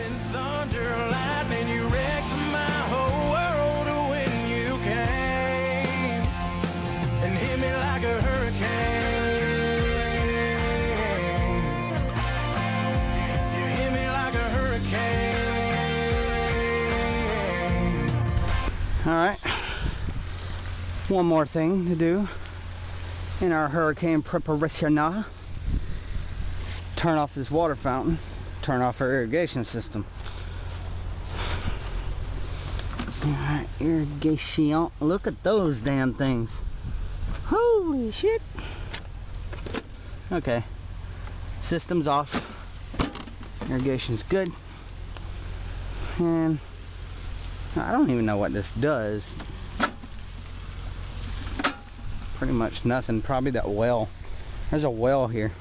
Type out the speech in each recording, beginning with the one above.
and thunder, lightning, you wrecked my whole world when you came and hit me like a hurricane. You hit me like a hurricane. All right, one more thing to do in our hurricane preparation. Turn off this water fountain, turn off our irrigation system. Alright, irrigation. Look at those damn things. Holy shit. Okay, system's off, irrigation's good, and I don't even know what this does. Pretty much nothing. Probably that well. There's a well here.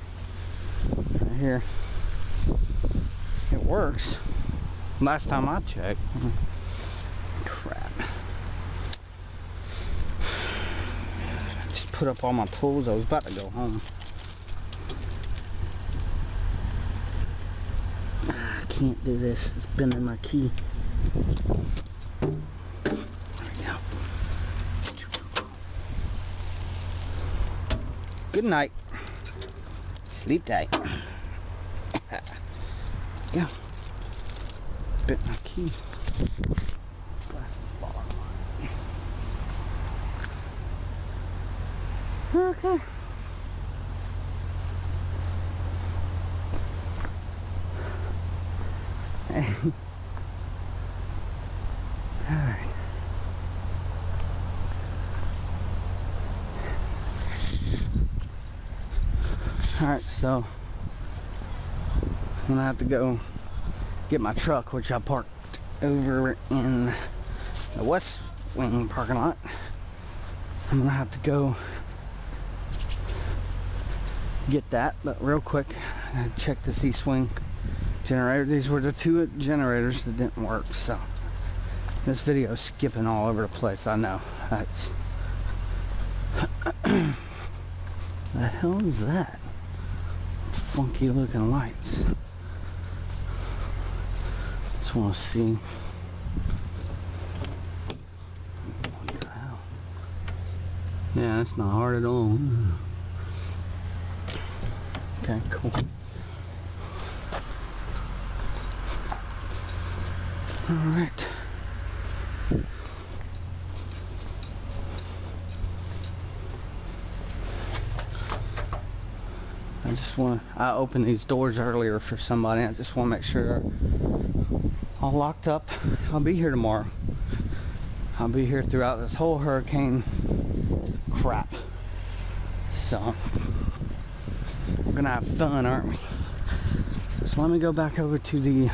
Right here. It works. Last time I checked. Crap. Just put up all my tools. I was about to go home. I can't do this. It's bending my key. There we go. Good night. Sleep tight. Yeah. Bent my key. Okay. Alright. Alright, so I'm gonna have to go get my truck, which I parked over in the West Wing parking lot. I'm gonna have to go get that, but real quick, I checked this East Wing generator. These were the two generators that didn't work, so this video is skipping all over the place. I know. That's the hell is that? Funky looking lights. Just want to see. What the hell? Yeah, that's not hard at all. Okay, cool. All right. I opened these doors earlier for somebody. I just want to make sure they're all locked up. I'll be here tomorrow. I'll be here throughout this whole hurricane crap. So we're gonna have fun, aren't we? So let me go back over to the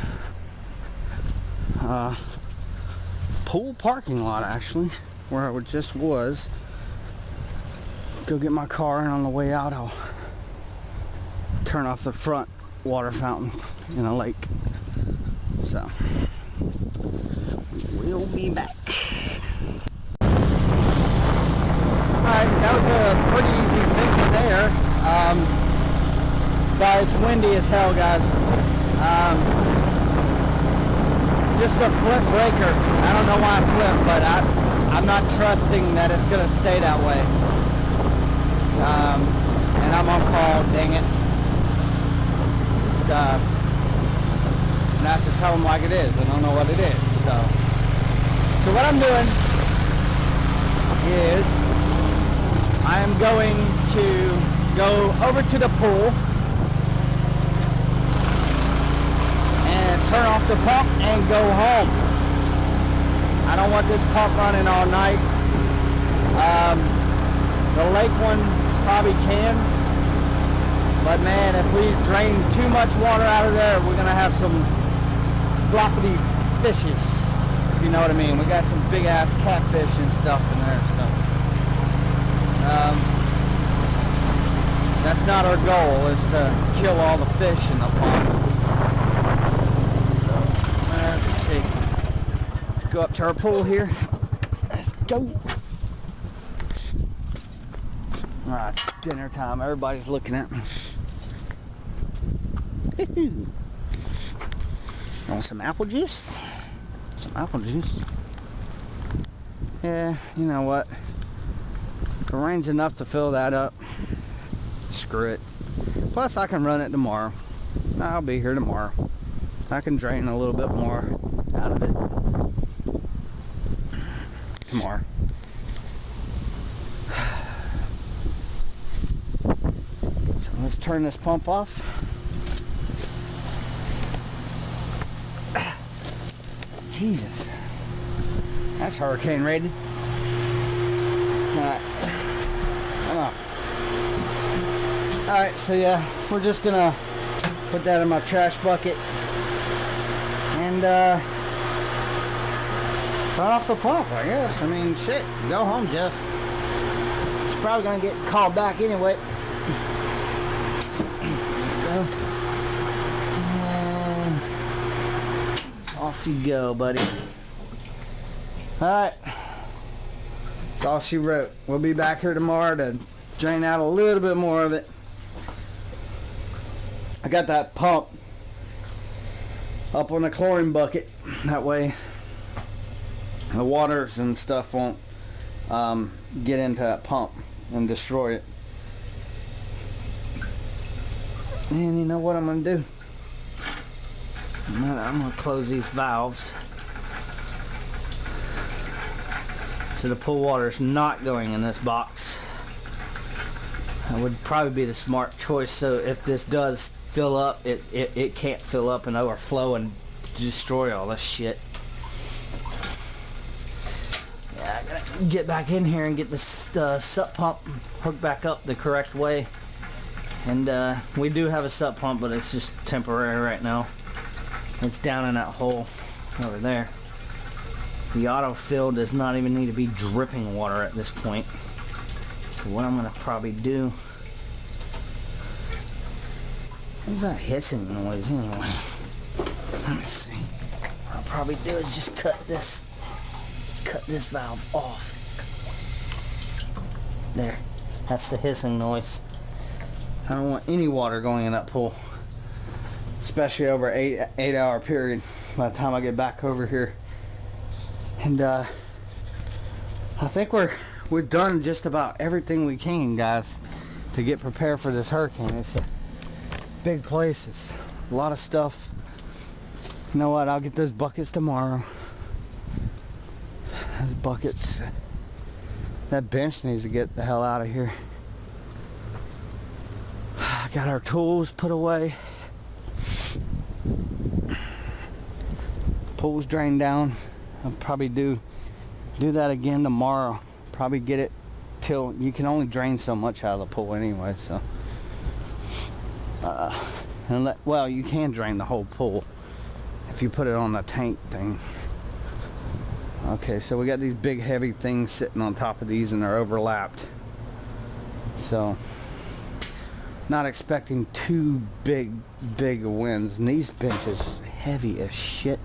pool parking lot, actually, where I just was. Go get my car, and on the way out I'll turn off the front water fountain in a lake. So we'll be back. Alright, that was a pretty easy fix there. Sorry, it's windy as hell, guys. Just a flip breaker. I don't know why I flipped, but I'm not trusting that it's gonna stay that way. And I'm on call, dang it. I'm gonna have to tell them like it is. I don't know what it is. So what I'm doing is I am going to go over to the pool and turn off the pump and go home. I don't want this pump running all night. The lake one probably can. But man, if we drain too much water out of there, we're gonna have some floppity fishes, if you know what I mean. We got some big ass catfish and stuff in there, so that's not our goal, is to kill all the fish in the pond. So let's see. Let's go up to our pool here. Let's go. Alright, it's dinner time. Everybody's looking at me. Want some apple juice? Some apple juice. Yeah, you know what? If it rains enough to fill that up, screw it. Plus, I can run it tomorrow. I'll be here tomorrow. I can drain a little bit more out of it tomorrow. So let's turn this pump off. Jesus. That's hurricane rated. Alright. Come on. Alright, so yeah, we're just gonna put that in my trash bucket and turn off the pump, I guess. I mean, shit. Go home, Jeff. He's probably gonna get called back anyway. And off you go, buddy. Alright. That's all she wrote. We'll be back here tomorrow to drain out a little bit more of it. I got that pump up on the chlorine bucket. That way the waters and stuff won't get into that pump and destroy it. And you know what I'm going to do? I'm going to close these valves so the pool water is not going in this box. That would probably be the smart choice. So if this does fill up, it can't fill up and overflow and destroy all this shit. Yeah, I gotta get back in here and get this sup pump hooked back up the correct way. And we do have a sup pump, but it's just temporary right now. It's down in that hole over there. The autofill does not even need to be dripping water at this point. So what I'm gonna probably do, what's that hissing noise anyway? Let me see. What I'll probably do is just cut this valve off. There, that's the hissing noise. I don't want any water going in that pool, especially over an 8-hour period by the time I get back over here. And I think we've done just about everything we can, guys, to get prepared for this hurricane. It's a big place. It's a lot of stuff. You know what? I'll get those buckets tomorrow. Those buckets. That bench needs to get the hell out of here. Got our tools put away. Pool's drained down. I'll probably do that again tomorrow. Probably get it till you can only drain so much out of the pool anyway. So, well, you can drain the whole pool if you put it on the tank thing. Okay, so we got these big heavy things sitting on top of these and they're overlapped. So, not expecting too big winds. And these benches heavy as shit.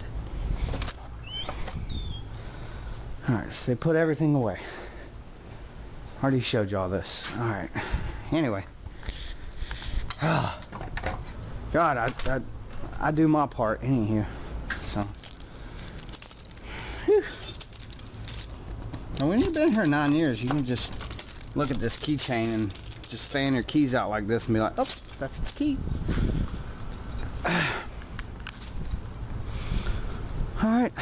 Alright, so they put everything away. Already showed y'all this. Alright. Anyway. God, I do my part anywho. So. Whew. And when you've been here 9 years, you can just look at this keychain and just fan your keys out like this and be like, oh, that's the key. Alright.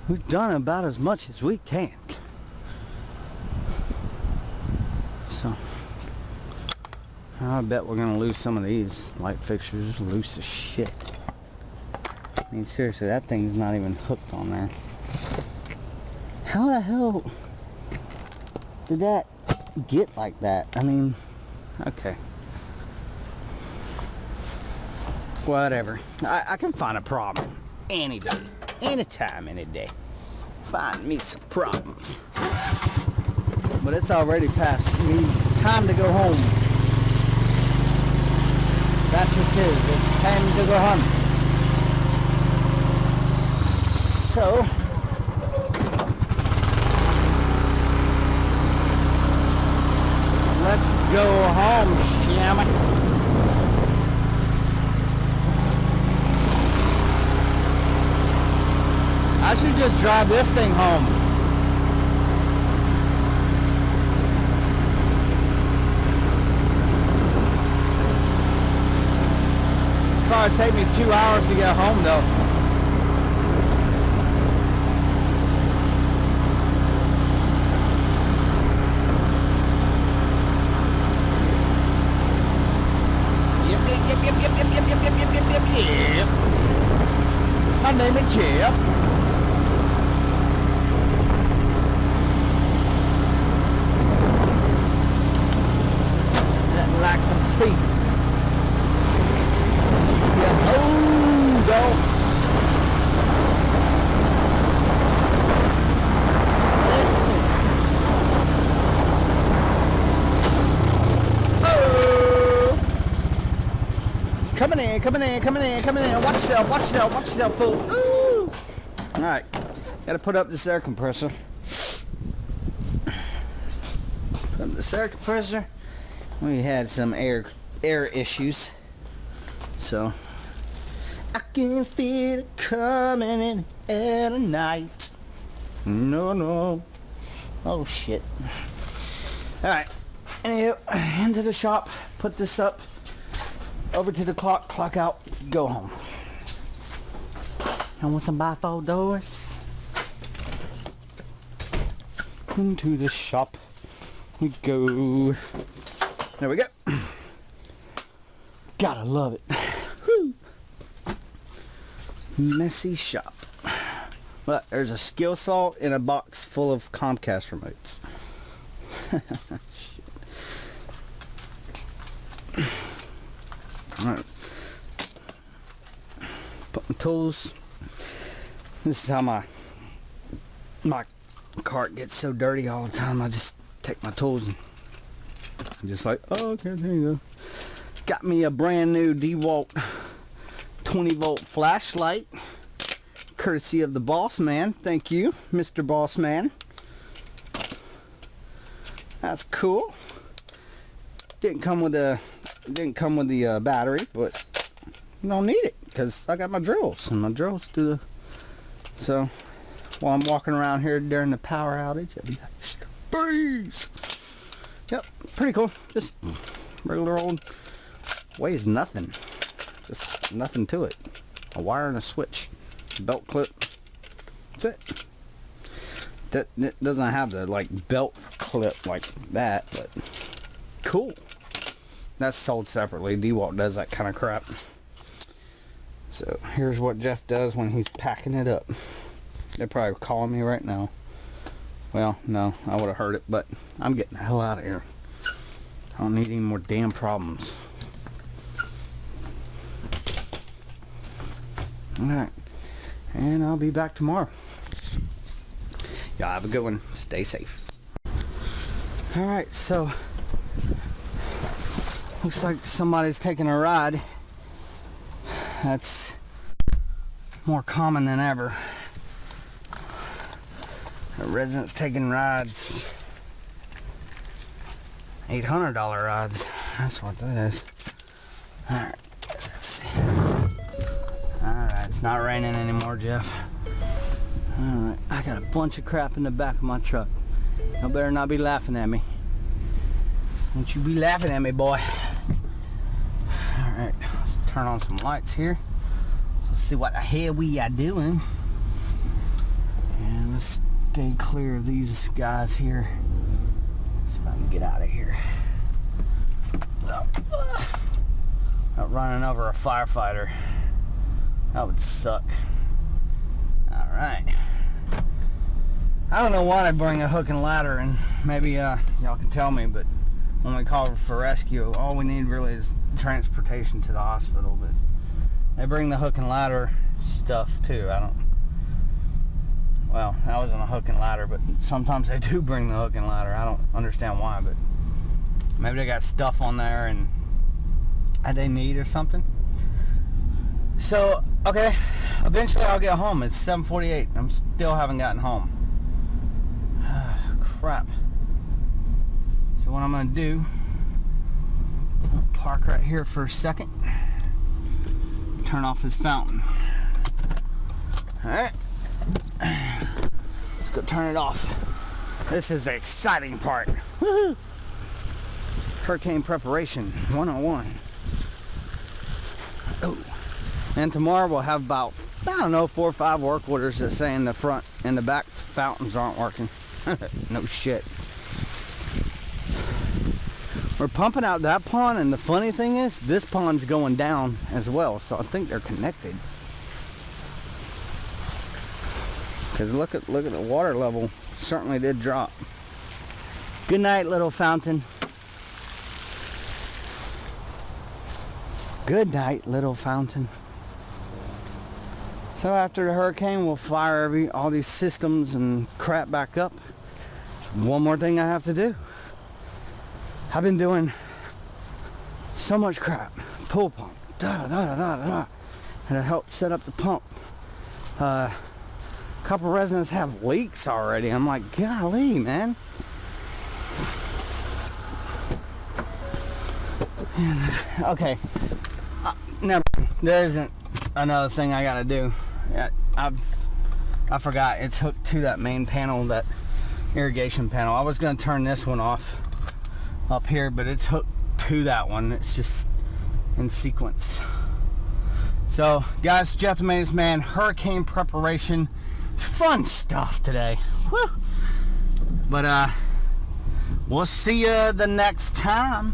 We've done about as much as we can. So, I bet we're going to lose some of these light fixtures. Loose as shit. I mean, seriously, that thing's not even hooked on there. How the hell did that get like that? I mean, okay. Whatever. I can find a problem any day. Anytime, any day. Find me some problems. But it's already past me. Time to go home. That's what it is. It's time to go home. So, let's go home, shall we? I should just drive this thing home. Probably take me 2 hours to get home though. Yep. My name is Jeff. Nothing like some tea. Yeah. Oh, dogs. Coming in, coming in, coming in, coming in. Watch yourself, watch yourself, watch yourself, fool. Ooh. Alright, gotta put up this air compressor. Put up this air compressor. We had some air issues. So, I can feel it coming in at night. No. Oh, shit. Alright, anywho, into the shop, put this up. Over to the clock out, go home. I want some bifold doors. Into the shop we go. There we go. Gotta love it. Woo. Messy shop. But there's a skill saw in a box full of Comcast remotes. Alright. Put my tools. This is how my cart gets so dirty all the time. I just take my tools and I'm just like, oh, okay, there you go. Got me a brand new DeWalt 20 volt flashlight, courtesy of the boss man. Thank you, Mr. Boss Man. That's cool. Didn't come with the battery, but you don't need it because I got my drills and my drills do the. So while I'm walking around here during the power outage, I'll be like, breeze. Yep, pretty cool. Just regular old, weighs nothing. Just nothing to it. A wire and a switch, belt clip. That's it. That doesn't have the like belt clip like that, but cool. That's sold separately. DeWalt does that kind of crap. So here's what Jeff does when he's packing it up. They're probably calling me right now. Well, no, I would have heard it, but I'm getting the hell out of here. I don't need any more damn problems. Alright. And I'll be back tomorrow. Y'all have a good one. Stay safe. Alright, so looks like somebody's taking a ride. That's more common than ever. A residents taking rides. $800 rides. That's what that is. Alright, let's see. Alright, it's not raining anymore, Jeff. Alright, I got a bunch of crap in the back of my truck. You better not be laughing at me. Don't you be laughing at me, boy. Alright, let's turn on some lights here. Let's see what the hell we are doing. And let's stay clear of these guys here. See if I can get out of here. Not running over a firefighter. That would suck. Alright. I don't know why they bring a hook and ladder, and maybe y'all can tell me, but when we call for rescue, all we need really is transportation to the hospital, but they bring the hook and ladder stuff too. Well, that wasn't a hook and ladder, but sometimes they do bring the hook and ladder. I don't understand why, but maybe they got stuff on there and that they need or something. So, okay, eventually I'll get home. It's 7:48. I'm still haven't gotten home. Crap. So what I'm gonna do, I'll park right here for a second. Turn off this fountain. Alright. Let's go turn it off. This is the exciting part. Woohoo! Hurricane preparation 101. Oh. And tomorrow we'll have about, I don't know, 4 or 5 work orders that saying the front and the back fountains aren't working. No shit. We're pumping out that pond, and the funny thing is, this pond's going down as well, so I think they're connected. Because look at the water level, certainly did drop. Good night, little fountain. Good night, little fountain. So after the hurricane, we'll fire all these systems and crap back up. One more thing I have to do. I've been doing so much crap. Pool pump, and it helped set up the pump. A couple residents have leaks already. I'm like, golly, man. And, okay, never. There isn't another thing I gotta do. I forgot. It's hooked to that main panel, that irrigation panel. I was gonna turn this one off up here, but it's hooked to that one. It's just in sequence. So guys, Jeff the Maintenance Man, hurricane preparation, fun stuff today. Woo! But we'll see you the next time.